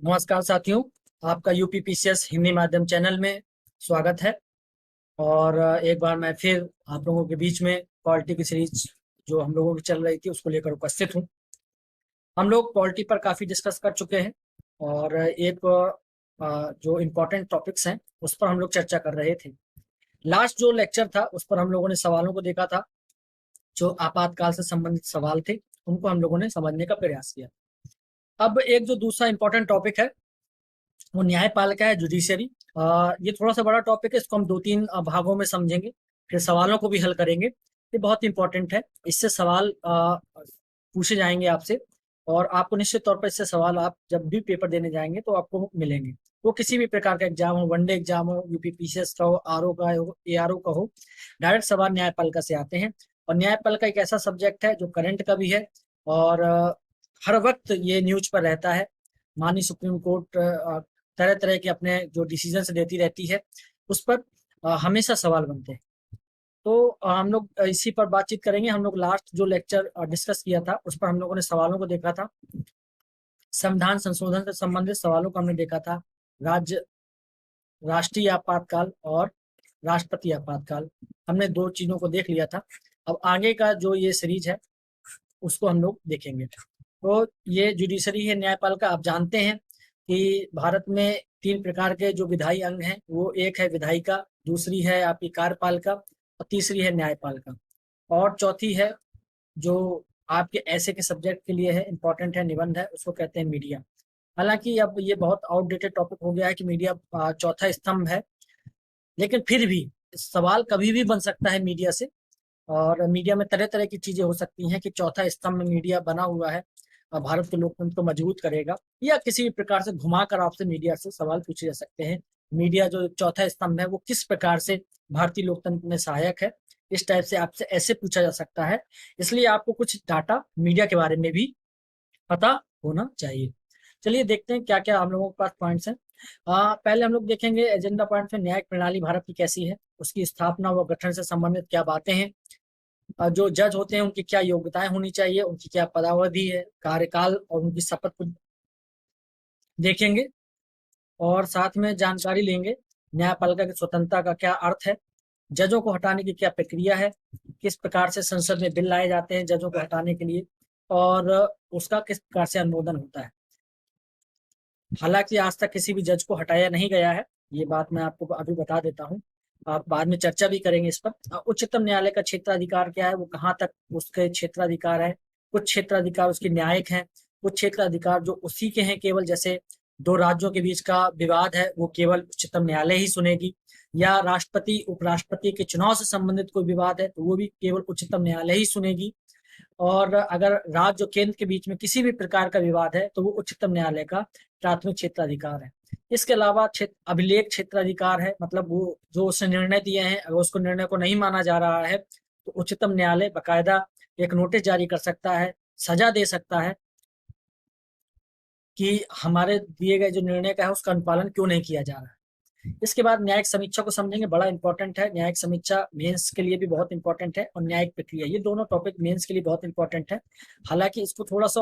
नमस्कार साथियों। आपका यूपीपीसीएस हिंदी माध्यम चैनल में स्वागत है। और एक बार मैं फिर आप लोगों के बीच में पॉलिटी की सीरीज जो हम लोगों की चल रही थी उसको लेकर उपस्थित हूँ। हम लोग पॉलिटी पर काफ़ी डिस्कस कर चुके हैं और एक जो इम्पोर्टेंट टॉपिक्स हैं उस पर हम लोग चर्चा कर रहे थे। लास्ट जो लेक्चर था उस पर हम लोगों ने सवालों को देखा था। जो आपातकाल से संबंधित सवाल थे उनको हम लोगों ने समझने का प्रयास किया। अब एक जो दूसरा इम्पोर्टेंट टॉपिक है वो न्यायपालिका है, जुडिशरी। ये थोड़ा सा बड़ा टॉपिक है, इसको हम दो तीन भागों में समझेंगे, फिर सवालों को भी हल करेंगे। ये बहुत इंपॉर्टेंट है, इससे सवाल पूछे जाएंगे आपसे और आपको निश्चित तौर पर इससे सवाल आप जब भी पेपर देने जाएंगे तो आपको मिलेंगे। वो किसी भी प्रकार का एग्जाम हो, वनडे एग्जाम हो, यूपीपीसीएस का हो, आरओ का हो, एआरओ का हो, डायरेक्ट सवाल न्यायपालिका से आते हैं। और न्यायपालिका एक ऐसा सब्जेक्ट है जो करंट का भी है और हर वक्त ये न्यूज पर रहता है। माननीय सुप्रीम कोर्ट तरह तरह के अपने जो डिसीजन देती रहती है, उस पर हमेशा सवाल बनते हैं। तो हम लोग इसी पर बातचीत करेंगे। हम लोग लास्ट जो लेक्चर डिस्कस किया था उस पर हम लोगों ने सवालों को देखा था। संविधान संशोधन से संबंधित सवालों को हमने देखा था। राज्य राष्ट्रीय आपातकाल और राष्ट्रपति आपातकाल, हमने दो चीजों को देख लिया था। अब आगे का जो ये सीरीज है उसको हम लोग देखेंगे। तो ये जुडिशरी है, न्यायपालिका। आप जानते हैं कि भारत में तीन प्रकार के जो विधायी अंग हैं, वो एक है विधायिका, दूसरी है आपकी कार्यपालिका और तीसरी है न्यायपालिका। और चौथी है जो आपके ऐसे के सब्जेक्ट के लिए है, इंपॉर्टेंट है, निबंध है, उसको कहते हैं मीडिया। हालांकि अब ये बहुत आउटडेटेड टॉपिक हो गया है कि मीडिया चौथा स्तंभ है, लेकिन फिर भी सवाल कभी भी बन सकता है मीडिया से। और मीडिया में तरह तरह की चीजें हो सकती हैं कि चौथा स्तंभ में मीडिया बना हुआ है, भारत के लोकतंत्र को मजबूत करेगा, या किसी भी प्रकार से घुमाकर आपसे मीडिया से सवाल पूछे जा सकते हैं। मीडिया जो चौथा स्तंभ है वो किस प्रकार से भारतीय लोकतंत्र में सहायक है, इस टाइप से आपसे ऐसे पूछा जा सकता है। इसलिए आपको कुछ डाटा मीडिया के बारे में भी पता होना चाहिए। चलिए देखते हैं क्या क्या हम लोगों के पास पॉइंट्स हैं। पहले हम लोग देखेंगे एजेंडा पॉइंट में न्यायिक प्रणाली भारत की कैसी है, उसकी स्थापना व गठन से संबंधित क्या बातें हैं, जो जज होते हैं उनकी क्या योग्यताएं होनी चाहिए, उनकी क्या पदावधि है, कार्यकाल और उनकी शपथ को देखेंगे। और साथ में जानकारी लेंगे न्यायपालिका की स्वतंत्रता का क्या अर्थ है, जजों को हटाने की क्या प्रक्रिया है, किस प्रकार से संसद में बिल लाए जाते हैं जजों को हटाने के लिए, और उसका किस प्रकार से अनुमोदन होता है। हालांकि आज तक किसी भी जज को हटाया नहीं गया है, ये बात मैं आपको अभी बता देता हूँ। आप बाद में चर्चा भी करेंगे इस पर। उच्चतम न्यायालय का क्षेत्राधिकार क्या है, वो कहाँ तक उसके क्षेत्राधिकार है। कुछ क्षेत्राधिकार उसके न्यायिक हैं, कुछ क्षेत्राधिकार जो उसी के हैं केवल, जैसे दो राज्यों के बीच का विवाद है वो केवल उच्चतम न्यायालय ही सुनेगी, या राष्ट्रपति उपराष्ट्रपति के चुनाव से संबंधित कोई विवाद है तो वो भी केवल उच्चतम न्यायालय ही सुनेगी। और अगर राज्य और केंद्र के बीच में किसी भी प्रकार का विवाद है तो वो उच्चतम न्यायालय का प्राथमिक क्षेत्राधिकार है। इसके अलावा क्षेत्र अभिलेख क्षेत्राधिकार है, मतलब वो जो उसने निर्णय दिए हैं अगर उसको निर्णय को नहीं माना जा रहा है तो उच्चतम न्यायालय बकायदा एक नोटिस जारी कर सकता है, सजा दे सकता है कि हमारे दिए गए जो निर्णय का है उसका अनुपालन क्यों नहीं किया जा रहा है। इसके बाद न्यायिक समीक्षा को समझेंगे, बड़ा इंपॉर्टेंट है। न्यायिक समीक्षा मेंस के लिए भी बहुत इंपॉर्टेंट है और न्यायिक प्रक्रिया, ये दोनों टॉपिक मेंस के लिए बहुत इंपॉर्टेंट है। हालांकि इसको थोड़ा सा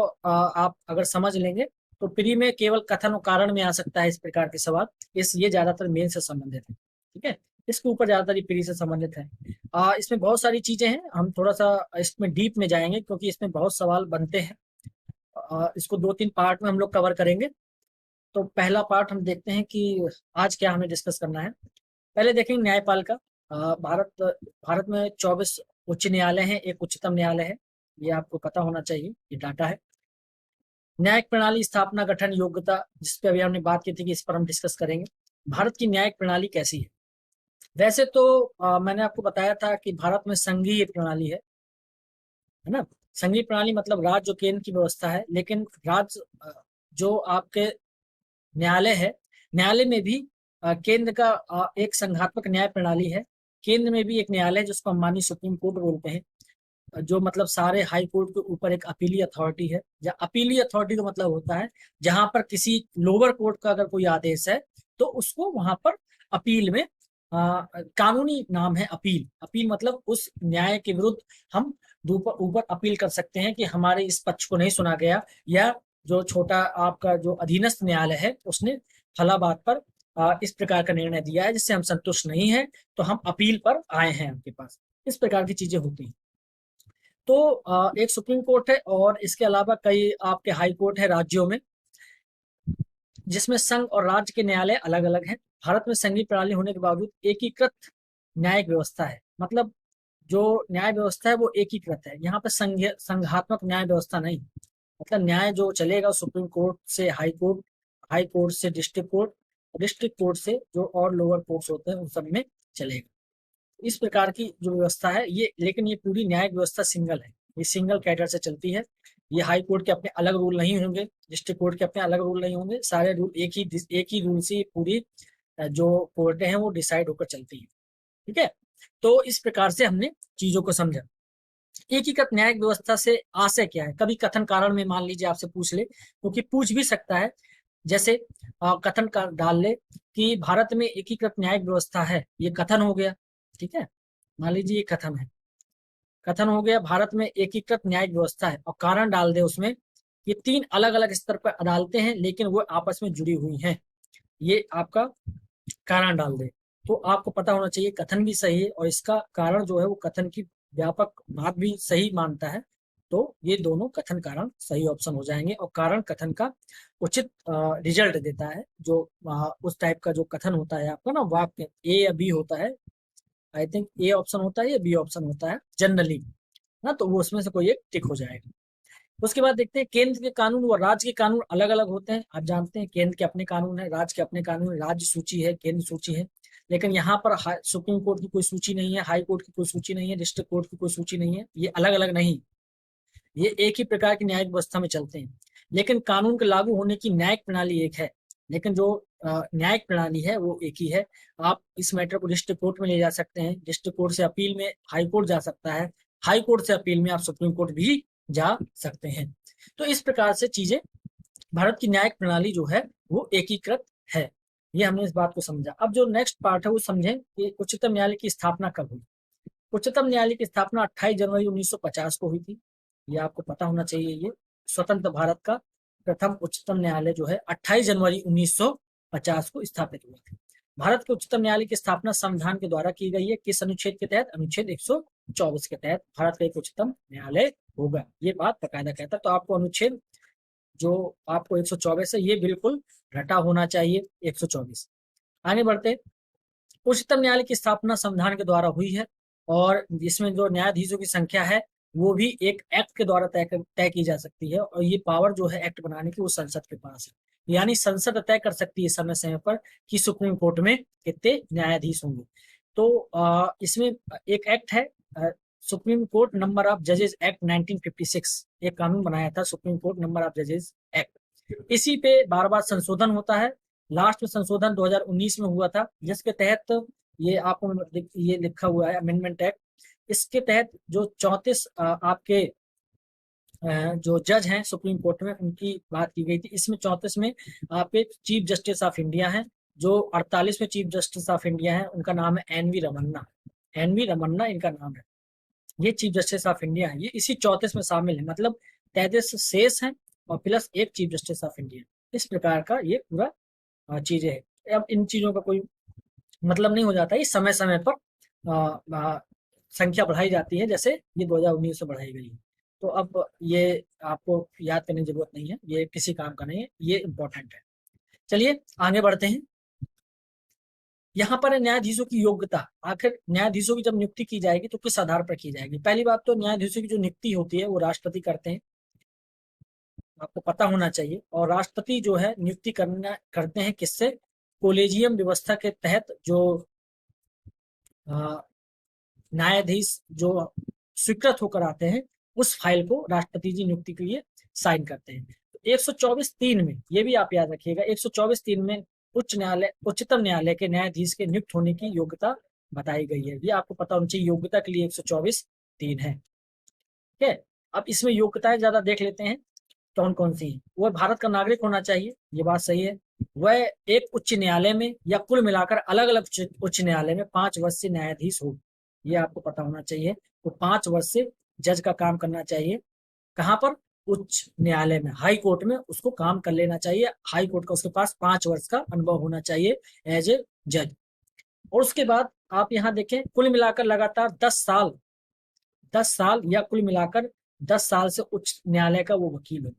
आप अगर समझ लेंगे तो प्री में केवल कथन और कारण में आ सकता है इस प्रकार के सवाल। ये ज्यादातर मेन से संबंधित है, ठीक है। इसके ऊपर ज्यादातर प्री से संबंधित है। इसमें बहुत सारी चीजें हैं, हम थोड़ा सा इसमें डीप में जाएंगे क्योंकि इसमें बहुत सवाल बनते हैं। इसको दो तीन पार्ट में हम लोग कवर करेंगे। तो पहला पार्ट हम देखते हैं कि आज क्या हमें डिस्कस करना है। पहले देखेंगे न्यायपालिका। भारत में 24 उच्च न्यायालय हैं, एक उच्चतम न्यायालय है, ये आपको पता होना चाहिए, ये डाटा है। न्यायिक प्रणाली, स्थापना, गठन, योग्यता, जिस पे अभी हमने बात की थी कि इस पर हम डिस्कस करेंगे। भारत की न्यायिक प्रणाली कैसी है। वैसे तो मैंने आपको बताया था कि भारत में संघीय प्रणाली है ना। संघीय प्रणाली मतलब राज्य और केंद्र की व्यवस्था है, लेकिन राज्य जो आपके न्यायालय है, न्यायालय में भी केंद्र का एक संघात्मक न्याय प्रणाली है। केंद्र में भी एक न्यायालय है जिसको हम माननीय सुप्रीम कोर्ट बोलते हैं, जो मतलब सारे हाई कोर्ट के ऊपर एक अपीली अथॉरिटी है। या अपीली अथॉरिटी का मतलब होता है जहां पर किसी लोअर कोर्ट का अगर कोई आदेश है तो उसको वहां पर अपील में कानूनी नाम है अपील। अपील मतलब उस न्याय के विरुद्ध हम ऊपर अपील कर सकते हैं कि हमारे इस पक्ष को नहीं सुना गया, या जो छोटा आपका जो अधीनस्थ न्यायालय है उसने फलाबाद पर इस प्रकार का निर्णय दिया है जिससे हम संतुष्ट नहीं है, तो हम अपील पर आए हैं आपके पास। इस प्रकार की चीजें होती हैं। तो एक सुप्रीम कोर्ट है और इसके अलावा कई आपके हाई कोर्ट है राज्यों में, जिसमें संघ और राज्य के न्यायालय अलग अलग हैं। भारत में संघीय प्रणाली होने के बावजूद एकीकृत न्यायिक व्यवस्था है, मतलब जो न्याय व्यवस्था है वो एकीकृत है। यहाँ पर संघात्मक न्याय व्यवस्था नहीं, मतलब न्याय जो चलेगा सुप्रीम कोर्ट से हाई कोर्ट, हाई कोर्ट से डिस्ट्रिक्ट कोर्ट, डिस्ट्रिक्ट कोर्ट से जो और लोअर कोर्ट्स होते हैं उन सब में चलेगा। इस प्रकार की जो व्यवस्था है ये, लेकिन ये पूरी न्यायिक व्यवस्था सिंगल है, ये सिंगल कैडर से चलती है। ये हाई कोर्ट के अपने अलग रूल नहीं होंगे, डिस्ट्रिक्ट कोर्ट के अपने अलग रूल नहीं होंगे, सारे रूल एक ही रूल से पूरी जो कोर्टें हैं वो डिसाइड होकर चलती है। ठीक है, तो इस प्रकार से हमने चीजों को समझा। एकीकृत न्यायिक व्यवस्था से आशय क्या है, कभी कथन कारण में मान लीजिए आपसे पूछ ले, क्योंकि पूछ भी सकता है, जैसे कथन का डाल ले कि भारत में एकीकृत न्यायिक व्यवस्था है, ये कथन हो गया। ठीक है, मान लीजिए ये कथन है, कथन हो गया भारत में एकीकृत न्यायिक व्यवस्था है, और कारण डाल दे उसमें ये 3 अलग अलग स्तर पर अदालतें हैं लेकिन वो आपस में जुड़ी हुई हैं, ये आपका कारण डाल दे। तो आपको पता होना चाहिए कथन भी सही है और इसका कारण जो है वो कथन की व्यापक बात भी सही मानता है, तो ये दोनों कथन कारण सही ऑप्शन हो जाएंगे। और कारण कथन का उचित रिजल्ट देता है, जो उस टाइप का जो कथन होता है आपका ना, वाक्य ए या बी होता है, आई थिंक ए ऑप्शन होता है या बी ऑप्शन होता है जनरली ना, तो वो उसमें से कोई एक टिक हो जाएगा। उसके बाद देखते हैं केंद्र के कानून व राज्य के कानून अलग अलग होते हैं। आप जानते हैं केंद्र के अपने कानून है, राज्य के अपने कानून है, राज्य सूची है, केंद्र सूची है, लेकिन यहाँ पर सुप्रीम कोर्ट की कोई सूची नहीं है, हाई कोर्ट की कोई सूची नहीं है, डिस्ट्रिक्ट कोर्ट की कोई सूची नहीं है, ये अलग अलग नहीं, ये एक ही प्रकार की न्यायिक व्यवस्था में चलते हैं। लेकिन कानून के लागू होने की न्यायिक प्रणाली एक है, लेकिन जो न्यायिक प्रणाली है वो एक ही है। आप इस मैटर को डिस्ट्रिक्ट कोर्ट में ले जा सकते हैं, डिस्ट्रिक्ट कोर्ट से अपील में हाई कोर्ट जा सकता है, हाई कोर्ट से अपील में आप सुप्रीम कोर्ट भी जा सकते हैं। तो इस प्रकार से चीजें, भारत की न्यायिक प्रणाली जो है वो एकीकृत है। ये हमने इस बात को समझा। अब जो नेक्स्ट पार्ट है वो समझें कि उच्चतम न्यायालय की स्थापना कब हुई। उच्चतम न्यायालय की स्थापना 28 जनवरी 1950 को हुई थी, ये आपको पता होना चाहिए। ये स्वतंत्र भारत का प्रथम उच्चतम न्यायालय जो है 28 जनवरी 1950 को स्थापित हुआ था। भारत के उच्चतम न्यायालय की स्थापना संविधान के द्वारा की गई है, किस अनुच्छेद के तहत, अनुच्छेद 124 के तहत भारत का एक उच्चतम न्यायालय होगा, ये बात बकायदा कहता है। तो आपको अनुच्छेद जो आपको 124 है ये बिल्कुल रटा होना चाहिए, 124। आगे बढ़ते, उच्चतम न्यायालय की स्थापना संविधान के द्वारा हुई है और जिसमें जो न्यायाधीशों की संख्या है वो भी एक एक्ट के द्वारा तय की जा सकती है, और ये पावर जो है एक्ट बनाने की वो संसद के पास है, यानी संसद तय कर सकती है समय समय पर कि सुप्रीम कोर्ट में कितने न्यायाधीश होंगे। तो इसमें एक एक्ट है सुप्रीम कोर्ट नंबर ऑफ जजेस एक्ट 1956, एक कानून बनाया था सुप्रीम कोर्ट नंबर ऑफ जजेस एक्ट। इसी पे बार बार संशोधन होता है, लास्ट में संशोधन 2019 में हुआ था, जिसके तहत ये आपको ये लिखा हुआ है अमेंडमेंट एक्ट। इसके तहत जो 34 आपके जो जज हैं सुप्रीम कोर्ट में उनकी बात की गई थी। इसमें 34 में आपके चीफ जस्टिस ऑफ इंडिया हैं, जो 48वें चीफ जस्टिस ऑफ इंडिया हैं उनका नाम है एन.वी. रमन्ना, एन.वी. रमन्ना इनका नाम है। ये चीफ जस्टिस ऑफ इंडिया है, ये इसी 34 में शामिल है, मतलब 33 शेष हैं और प्लस एक चीफ जस्टिस ऑफ इंडिया। इस प्रकार का ये पूरा चीजें है। अब इन चीजों का कोई मतलब नहीं हो जाता, ये समय समय पर संख्या बढ़ाई जाती है, जैसे ये 2019 से बढ़ाई गई है। तो अब ये आपको याद करने की जरूरत नहीं है, ये किसी काम का नहीं है, ये इंपॉर्टेंट है। चलिए आगे बढ़ते हैं। यहाँ पर न्यायाधीशों की योग्यता, आखिर न्यायाधीशों की जब नियुक्ति की जाएगी तो किस आधार पर की जाएगी। पहली बात तो न्यायाधीशों की जो नियुक्ति होती है वो राष्ट्रपति करते हैं, आपको पता होना चाहिए। और राष्ट्रपति जो है नियुक्ति करते हैं किससे, कोलेजियम व्यवस्था के तहत जो न्यायाधीश जो स्वीकृत होकर आते हैं उस फाइल को राष्ट्रपति जी नियुक्ति के लिए साइन करते हैं। 124(3) में, ये भी आप याद रखिएगा, 124(3) में उच्चतम न्यायालय के न्यायाधीश के नियुक्त होने की योग्यता बताई गई है। ये आपको पता होना चाहिए, योग्यता के लिए 124(3) है। ठीक है, अब इसमें योग्यताएं ज्यादा देख लेते हैं कौन कौन सी है। वह भारत का नागरिक होना चाहिए, ये बात सही है। वह एक उच्च न्यायालय में या कुल मिलाकर अलग अलग उच्च न्यायालय में 5 वर्ष से न्यायाधीश हो, ये आपको पता होना चाहिए। तो 5 वर्ष से जज का काम करना चाहिए, कहाँ पर, उच्च न्यायालय में, हाई कोर्ट में उसको काम कर लेना चाहिए। हाई कोर्ट का उसके पास 5 वर्ष का अनुभव होना चाहिए एज ए जज। और उसके बाद आप यहाँ देखें, कुल मिलाकर लगातार 10 साल या कुल मिलाकर 10 साल से उच्च न्यायालय का वो वकील हो,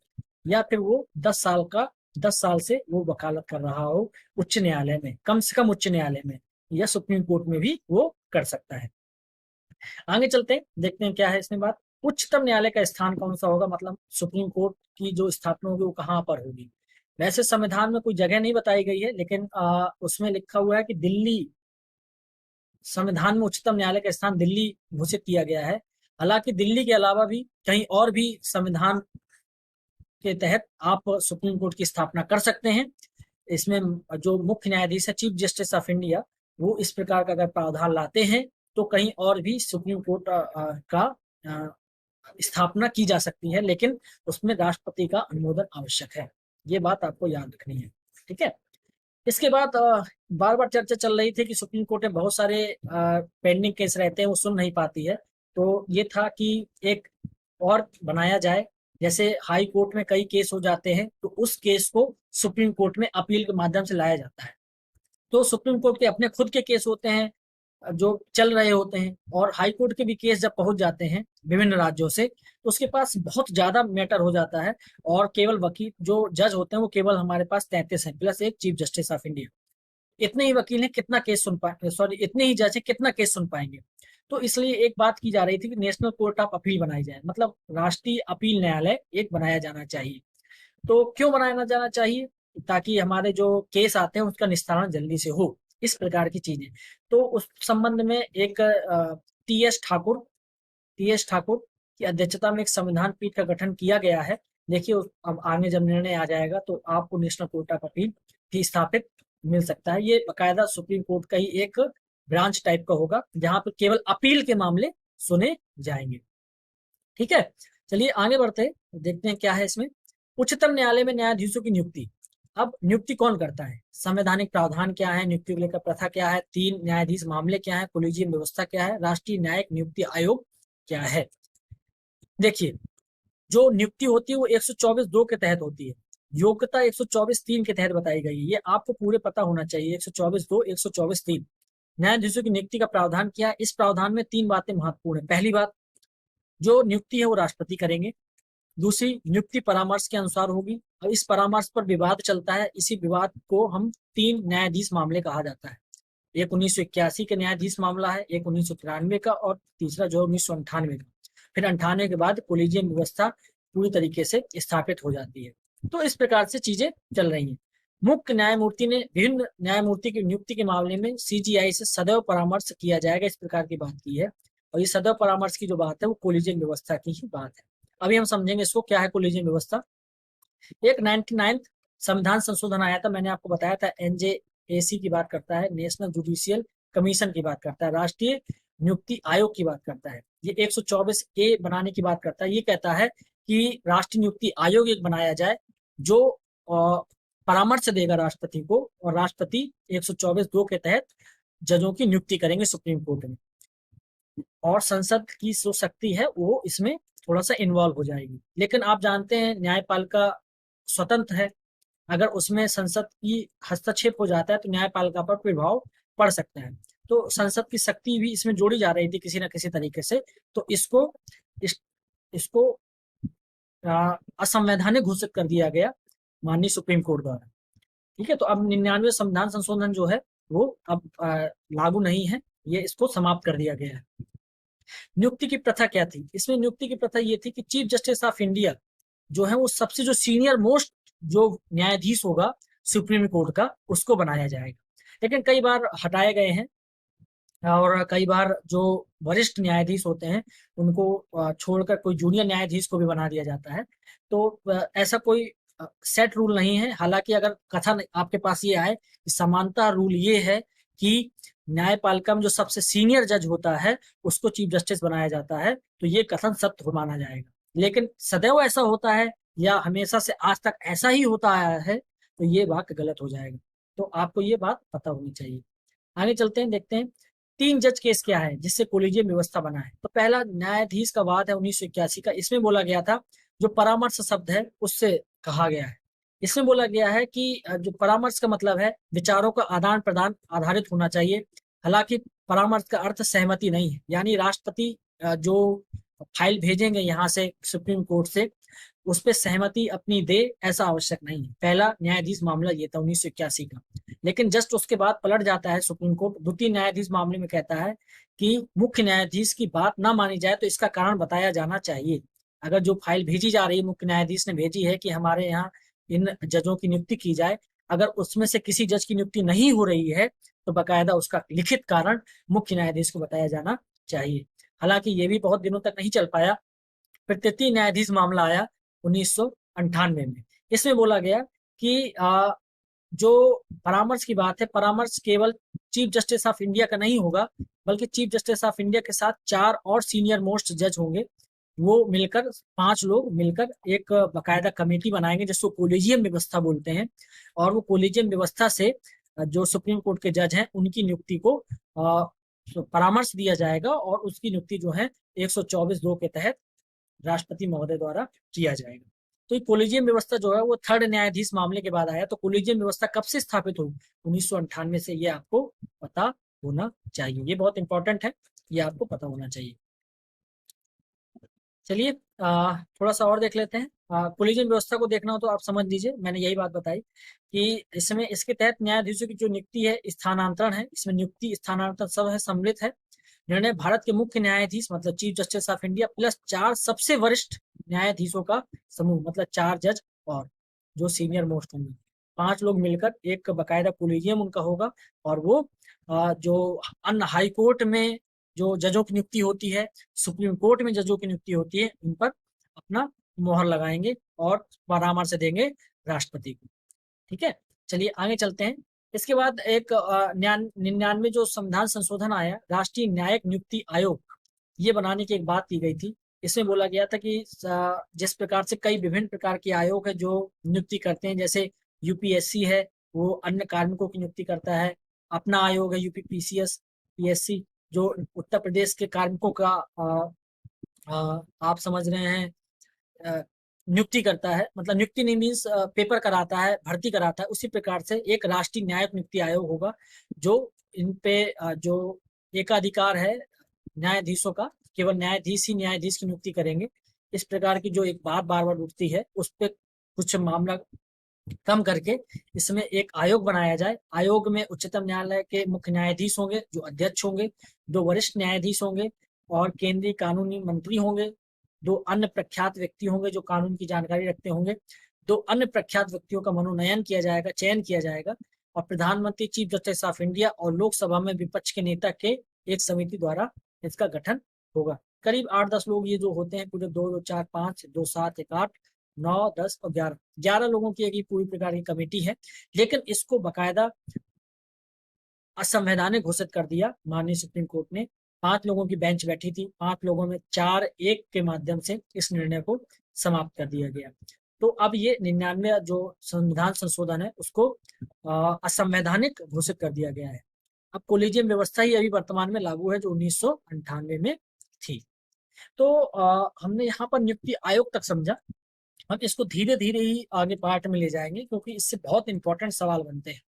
या फिर वो 10 साल से वो वकालत कर रहा हो उच्च न्यायालय में, कम से कम उच्च न्यायालय में, या सुप्रीम कोर्ट में भी वो कर सकता है। आगे चलते हैं, देखते हैं क्या है इसमें बात। उच्चतम न्यायालय का स्थान कौन सा होगा, मतलब सुप्रीम कोर्ट की जो स्थापना होगी वो कहाँ पर होगी। वैसे संविधान में कोई जगह नहीं बताई गई है, लेकिन उसमें लिखा हुआ है कि दिल्ली, संविधान में उच्चतम न्यायालय का स्थान दिल्ली घोषित किया गया है। हालांकि दिल्ली के अलावा भी कहीं और भी संविधान के तहत आप सुप्रीम कोर्ट की स्थापना कर सकते हैं। इसमें जो मुख्य न्यायाधीश है, चीफ जस्टिस ऑफ इंडिया, वो इस प्रकार का अगर प्रावधान लाते हैं तो कहीं और भी सुप्रीम कोर्ट का स्थापना की जा सकती है, लेकिन उसमें राष्ट्रपति का अनुमोदन आवश्यक है। ये बात आपको याद रखनी है, ठीक है। इसके बाद बार बार चर्चा चल रही थी कि सुप्रीम कोर्ट में बहुत सारे पेंडिंग केस रहते हैं, वो सुन नहीं पाती है। तो ये था कि एक और बनाया जाए, जैसे हाई कोर्ट में कई केस हो जाते हैं तो उस केस को सुप्रीम कोर्ट में अपील के माध्यम से लाया जाता है। तो सुप्रीम कोर्ट के अपने खुद के केस होते हैं जो चल रहे होते हैं, और हाई कोर्ट के भी केस जब पहुंच जाते हैं विभिन्न राज्यों से, तो उसके पास बहुत ज्यादा मैटर हो जाता है। और केवल वकील जो जज होते हैं वो केवल हमारे पास 33 हैं, प्लस एक चीफ जस्टिस ऑफ इंडिया। इतने ही वकील हैं, कितना केस सुन पाए, सॉरी इतने ही जज हैं, कितना केस सुन पाएंगे। तो इसलिए एक बात की जा रही थी कि नेशनल कोर्ट ऑफ अपील बनाई जाए, मतलब राष्ट्रीय अपील न्यायालय एक बनाया जाना चाहिए। तो क्यों बनाया जाना चाहिए, ताकि हमारे जो केस आते हैं उसका निस्तारण जल्दी से हो, इस प्रकार की चीजें। तो उस संबंध में एक टी एस ठाकुर की अध्यक्षता में एक संविधान पीठ का गठन किया गया है। देखिए अब आगे जब निर्णय आ जाएगा तो आपको नेशनल कोर्ट ऑफ अपील भी स्थापित मिल सकता है। ये बाकायदा सुप्रीम कोर्ट का ही एक ब्रांच टाइप का होगा, जहां पर केवल अपील के मामले सुने जाएंगे, ठीक है। चलिए आगे बढ़ते हैं, देखते हैं क्या है इसमें। उच्चतम न्यायालय में न्यायाधीशों की नियुक्ति। अब नियुक्ति कौन करता है, संवैधानिक प्रावधान क्या है, नियुक्ति को लेकर प्रथा क्या है, 3 न्यायाधीश मामले क्या है, कोलिजियम व्यवस्था क्या है, राष्ट्रीय न्यायिक नियुक्ति आयोग क्या है। देखिए, जो नियुक्ति होती है वो 124(2) के तहत होती है, योग्यता 124(3) के तहत बताई गई है। ये आपको पूरे पता होना चाहिए, 124(2), 124(3। न्यायाधीशों की नियुक्ति का प्रावधान क्या है, इस प्रावधान में 3 बातें महत्वपूर्ण है। पहली बात, जो नियुक्ति है वो राष्ट्रपति करेंगे। दूसरी, नियुक्ति परामर्श के अनुसार होगी, और इस परामर्श पर विवाद चलता है, इसी विवाद को हम 3 न्यायाधीश मामले कहा जाता है। एक 1981 के न्यायाधीश मामला है, एक 1993 का, और तीसरा जो 1998 का। फिर 98 के बाद कोलिजियम व्यवस्था पूरी तरीके से स्थापित हो जाती है। तो इस प्रकार से चीजें चल रही हैं। मुख्य न्यायमूर्ति ने विभिन्न न्यायमूर्ति की नियुक्ति के मामले में सीजीआई से सदैव परामर्श किया जाएगा, इस प्रकार की बात की है। और ये सदैव परामर्श की जो बात है वो कोलिजियम व्यवस्था की ही बात है। अभी हम समझेंगे इसको क्या है कोलिजियम व्यवस्था। एक 99 संविधान संशोधन आया था, मैंने आपको बताया था, एनजेएसी की बात करता है, नेशनल जुडिशियल कमीशन की बात करता है, राष्ट्रीय नियुक्ति आयोग की बात करता है। ये 124A बनाने की बात करता है। ये कहता है कि राष्ट्रीय नियुक्ति आयोग एक बनाया जाए जो परामर्श देगा राष्ट्रपति को, और राष्ट्रपति 124(2) के तहत जजों की नियुक्ति करेंगे सुप्रीम कोर्ट में। और संसद की जो शक्ति है वो इसमें थोड़ा सा इन्वॉल्व हो जाएगी। लेकिन आप जानते हैं न्यायपालिका स्वतंत्र है, अगर उसमें संसद की हस्तक्षेप हो जाता है तो न्यायपालिका पर प्रभाव पड़ सकता है। तो संसद की शक्ति भी इसमें जोड़ी जा रही थी किसी न किसी तरीके से। तो इसको असंवैधानिक घोषित कर दिया गया माननीय सुप्रीम कोर्ट द्वारा, ठीक है। तो अब 99 संविधान संशोधन जो है वो अब लागू नहीं है, ये इसको समाप्त कर दिया गया है। नियुक्ति की प्रथा क्या थी, इसमें नियुक्ति की प्रथा ये थी कि चीफ जस्टिस ऑफ इंडिया जो है वो सबसे जो सीनियर मोस्ट जो न्यायाधीश होगा सुप्रीम कोर्ट का, उसको बनाया जाएगा। लेकिन कई बार हटाए गए हैं, और कई बार जो वरिष्ठ न्यायाधीश होते हैं उनको छोड़कर कोई जूनियर न्यायाधीश को भी बना दिया जाता है। तो ऐसा कोई सेट रूल नहीं है। हालांकि अगर कथन आपके पास ये आए कि समानता रूल ये है कि न्यायपालिका में जो सबसे सीनियर जज होता है उसको चीफ जस्टिस बनाया जाता है, तो ये कथन सत्य माना जाएगा। लेकिन सदैव ऐसा होता है या हमेशा से आज तक ऐसा ही होता आया है, तो ये वाक्य गलत हो जाएगा। तो आपको ये बात पता होनी चाहिए। आगे चलते हैं, देखते हैं 3 जज केस क्या है जिससे कोलिजियम व्यवस्था बना है। तो पहला न्यायाधीश का वाद है 1981 का। इसमें बोला गया था जो परामर्श शब्द है उससे कहा गया है। इसमें बोला गया है कि जो परामर्श का मतलब है विचारों का आदान प्रदान आधारित होना चाहिए। हालांकि परामर्श का अर्थ सहमति नहीं है, यानी राष्ट्रपति जो फाइल भेजेंगे यहाँ से सुप्रीम कोर्ट से, उस पर सहमति अपनी दे, ऐसा आवश्यक नहीं है। पहला न्यायाधीश मामला ये था 1981 का, लेकिन जस्ट उसके बाद पलट जाता है सुप्रीम कोर्ट, द्वितीय न्यायाधीश मामले में कहता है कि मुख्य न्यायाधीश की बात ना मानी जाए तो इसका कारण बताया जाना चाहिए। अगर जो फाइल भेजी जा रही है, मुख्य न्यायाधीश ने भेजी है कि हमारे यहाँ इन जजों की नियुक्ति की जाए, अगर उसमें से किसी जज की नियुक्ति नहीं हो रही है तो बाकायदा उसका लिखित कारण मुख्य न्यायाधीश को बताया जाना चाहिए। हालांकि ये भी बहुत दिनों तक नहीं चल पाया। फिर तृतीय न्यायाधीश मामला आया 1998 में। इसमें बोला गया कि जो परामर्श की बात है, परामर्श केवल चीफ जस्टिस ऑफ इंडिया का नहीं होगा, बल्कि चीफ जस्टिस ऑफ इंडिया के साथ 4 और सीनियर मोस्ट जज होंगे। वो मिलकर 5 लोग मिलकर एक बाकायदा कमेटी बनाएंगे जिसको कोलिजियम व्यवस्था बोलते हैं, और वो कोलिजियम व्यवस्था से जो सुप्रीम कोर्ट के जज हैं उनकी नियुक्ति को परामर्श दिया जाएगा, और उसकी नियुक्ति जो है 124(2) के तहत राष्ट्रपति महोदय द्वारा किया जाएगा। तो ये कोलिजियम व्यवस्था जो है वो थर्ड न्यायाधीश मामले के बाद आया। तो कोलिजियम व्यवस्था कब से स्थापित हुई? 1998 से, ये आपको पता होना चाहिए, ये बहुत इंपॉर्टेंट है, ये आपको पता होना चाहिए। चलिए थोड़ा सा और देख लेते हैं। कोलिजियम व्यवस्था को देखना हो तो आप समझ लीजिए, मैंने यही बात बताई कि इसमें इसके तहत न्यायाधीशों की जो नियुक्ति है, स्थानांतरण है, इसमें नियुक्ति स्थानांतरण सब है, सम्मिलित है। निर्णय भारत के मुख्य न्यायाधीश मतलब chief justice of India plus 4 सबसे वरिष्ठ न्यायाधीशों का समूह, मतलब 4 जज और जो सीनियर मोस्ट होंगे, 5 लोग मिलकर एक बकायदा कोलिजियम उनका होगा, और वो जो अन्य हाई कोर्ट में जो जजों की नियुक्ति होती है, सुप्रीम कोर्ट में जजों की नियुक्ति होती है, उन पर अपना मोहर लगाएंगे और परामर्श देंगे राष्ट्रपति को। ठीक है, चलिए आगे चलते हैं। इसके बाद एक 99 जो संविधान संशोधन आया, राष्ट्रीय न्यायिक नियुक्ति आयोग, ये बनाने की एक बात की गई थी। इसमें बोला गया था कि जिस प्रकार से कई विभिन्न प्रकार के आयोग है जो नियुक्ति करते हैं, जैसे यूपीएससी है वो अन्य कार्मिकों की नियुक्ति करता है, अपना आयोग है यूपीपीसीएस पीएससी जो उत्तर प्रदेश के कार्मिकों का आप समझ रहे हैं नियुक्ति करता है, मतलब नियुक्ति नहीं मीन्स पेपर कराता है, भर्ती कराता है। उसी प्रकार से एक राष्ट्रीय न्यायिक नियुक्ति आयोग होगा जो इन पे जो एकाधिकार है न्यायाधीशों का, केवल न्यायाधीश ही न्यायाधीश की नियुक्ति करेंगे। इस प्रकार की जो एक बात बार बार उठती है उस पर कुछ मामला कम करके इसमें एक आयोग बनाया जाए। आयोग में उच्चतम न्यायालय के मुख्य न्यायाधीश होंगे जो अध्यक्ष होंगे, 2 वरिष्ठ न्यायाधीश होंगे और केंद्रीय कानूनी मंत्री होंगे, 2 अन्य प्रख्यात व्यक्ति होंगे जो कानून की जानकारी रखते होंगे, 2 अन्य प्रख्यात व्यक्तियों का मनोनयन किया जाएगा, चयन किया जाएगा, और प्रधानमंत्री चीफ जस्टिस ऑफ इंडिया और लोकसभा में विपक्ष के नेता के एक समिति द्वारा इसका गठन होगा। करीब 8-10 लोग ये जो होते हैं, पूरे 2, 2, 4, 5, 2, 7, 1, 8, 9, 10 और 11 लोगों की एक पूरी प्रकार की कमेटी है। लेकिन इसको बाकायदा असंवैधानिक घोषित कर दिया माननीय सुप्रीम कोर्ट ने। 5 लोगों की बेंच बैठी थी, 5 लोगों में 4-1 के माध्यम से इस निर्णय को समाप्त कर दिया गया। तो अब ये 99 जो संविधान संशोधन है उसको असंवैधानिक घोषित कर दिया गया है। अब कोलिजियम व्यवस्था ही अभी वर्तमान में लागू है जो 1998 में थी। तो हमने यहाँ पर नियुक्ति आयोग तक समझा। हम इसको धीरे धीरे ही आगे पार्ट में ले जाएंगे क्योंकि इससे बहुत इंपॉर्टेंट सवाल बनते हैं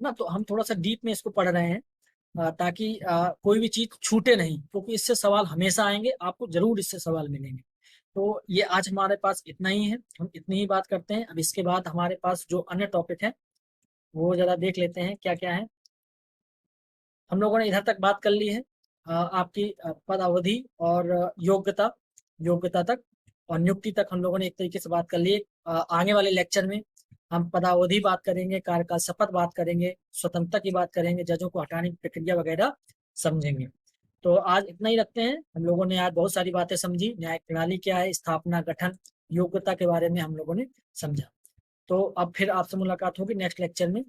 ना, तो हम थोड़ा सा डीप में इसको पढ़ रहे हैं ताकि कोई भी चीज छूटे नहीं, क्योंकि इससे सवाल हमेशा आएंगे, आपको जरूर इससे सवाल मिलेंगे। तो ये आज हमारे पास इतना ही है, हम इतनी ही बात करते हैं। अब इसके बाद हमारे पास जो अन्य टॉपिक है वो जरा देख लेते हैं क्या क्या है। हम लोगों ने इधर तक बात कर ली है आपकी पद अवधि और योग्यता तक और नियुक्ति तक हम लोगों ने एक तरीके से बात कर ली। आगे वाले लेक्चर में हम पदावधि बात करेंगे, कार्यकाल शपथ बात करेंगे, स्वतंत्रता की बात करेंगे, जजों को हटाने की प्रक्रिया वगैरह समझेंगे। तो आज इतना ही रखते हैं। हम लोगों ने आज बहुत सारी बातें समझी, न्यायिक प्रणाली क्या है, स्थापना, गठन, योग्यता के बारे में हम लोगों ने समझा। तो अब फिर आपसे मुलाकात होगी नेक्स्ट लेक्चर में।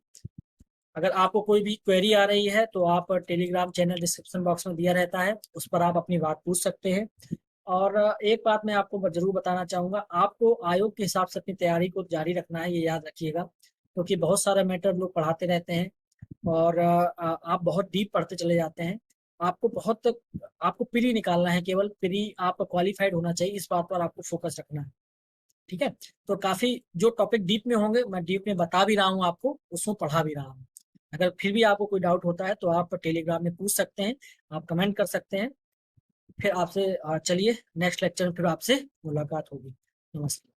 अगर आपको कोई भी क्वेरी आ रही है तो आप टेलीग्राम चैनल डिस्क्रिप्शन बॉक्स में दिया रहता है, उस पर आप अपनी बात पूछ सकते हैं। और एक बात मैं आपको जरूर बताना चाहूंगा, आपको आयोग के हिसाब से अपनी तैयारी को जारी रखना है, ये याद रखिएगा, क्योंकि बहुत सारा मैटर लोग पढ़ाते रहते हैं और आप बहुत डीप पढ़ते चले जाते हैं। आपको प्री निकालना है, केवल प्री आप क्वालिफाइड होना चाहिए, इस बात पर आपको फोकस रखना है। ठीक है। तो काफी जो टॉपिक डीप में होंगे मैं डीप में बता भी रहा हूँ आपको, उसको पढ़ा भी रहा हूँ। अगर फिर भी आपको कोई डाउट होता है तो आप टेलीग्राम में पूछ सकते हैं, आप कमेंट कर सकते हैं। फिर आपसे चलिए नेक्स्ट लेक्चर में फिर आपसे मुलाकात होगी। नमस्ते।